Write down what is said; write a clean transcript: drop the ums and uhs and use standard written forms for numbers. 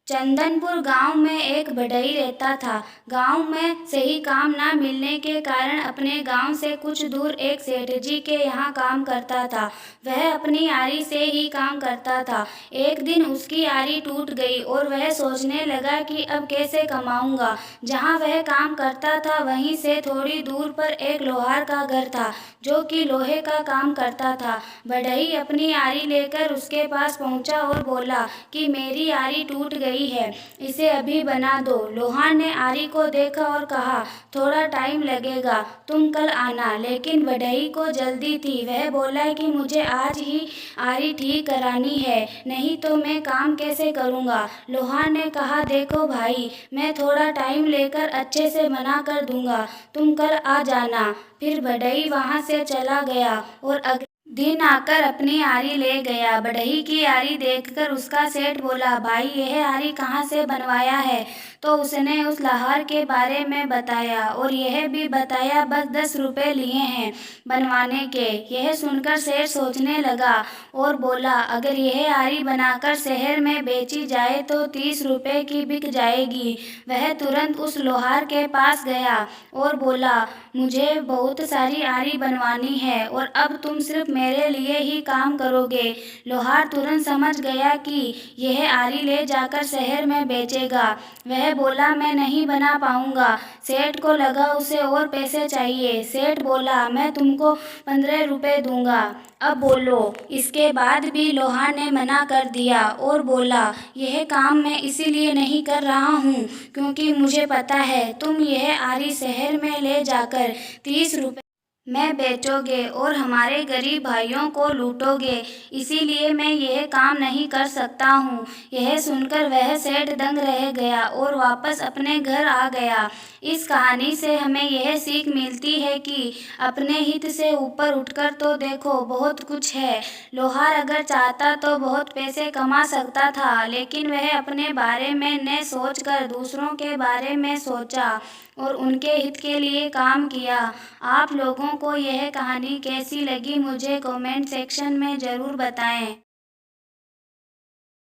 चंदनपुर गांव में एक बढ़ई रहता था। गांव में सही काम ना मिलने के कारण अपने गांव से कुछ दूर एक सेठ जी के यहाँ काम करता था। वह अपनी आरी से ही काम करता था। एक दिन उसकी आरी टूट गई और वह सोचने लगा कि अब कैसे कमाऊंगा। जहाँ वह काम करता था वहीं से थोड़ी दूर पर एक लोहार का घर था जो कि लोहे का काम करता था। बढ़ई अपनी आरी लेकर उसके पास पहुंचा और बोला कि मेरी आरी टूट गई है, इसे अभी बना दो। लोहार ने आरी को देखा और कहा, थोड़ा टाइम लगेगा, तुम कल आना। लेकिन बढ़ई को जल्दी थी। वह बोला कि मुझे आज ही आरी ठीक करानी है, नहीं तो मैं काम कैसे करूँगा। लोहार ने कहा, देखो भाई, मैं थोड़ा टाइम लेकर अच्छे से बना कर दूंगा, तुम कल आ जाना। फिर बढ़ई वहाँ से चला गया और अगले दिन आकर अपनी आरी ले गया। बढ़ई की आरी देखकर उसका सेठ बोला, भाई यह आरी कहाँ से बनवाया है? तो उसने उस लोहार के बारे में बताया और यह भी बताया बस 10 रुपये लिए हैं बनवाने के। यह सुनकर सेठ सोचने लगा और बोला, अगर यह आरी बनाकर शहर में बेची जाए तो 30 रुपये की बिक जाएगी। वह तुरंत उस लोहार के पास गया और बोला, मुझे बहुत सारी आरी बनवानी है और अब तुम सिर्फ मेरे लिए ही काम करोगे। लोहार तुरंत समझ गया कि यह आरी ले जाकर शहर में बेचेगा। वह बोला, मैं नहीं बना पाऊंगा। सेठ को लगा उसे और पैसे चाहिए। सेठ बोला, मैं तुमको 15 रुपये दूंगा, अब बोलो। इसके बाद भी लोहार ने मना कर दिया और बोला, यह काम मैं इसीलिए नहीं कर रहा हूँ क्योंकि मुझे पता है तुम यह आरी शहर में ले जाकर 30 रुपये में बेचोगे और हमारे गरीब भाइयों को लूटोगे, इसीलिए मैं यह काम नहीं कर सकता हूँ। यह सुनकर वह सेठ दंग रह गया और वापस अपने घर आ गया। इस कहानी से हमें यह सीख मिलती है कि अपने हित से ऊपर उठकर तो देखो, बहुत कुछ है। लोहार अगर चाहता तो बहुत पैसे कमा सकता था, लेकिन वह अपने बारे में न सोचकर दूसरों के बारे में सोचा और उनके हित के लिए काम किया। आप लोगों को यह कहानी कैसी लगी मुझे कमेंट सेक्शन में ज़रूर बताएं।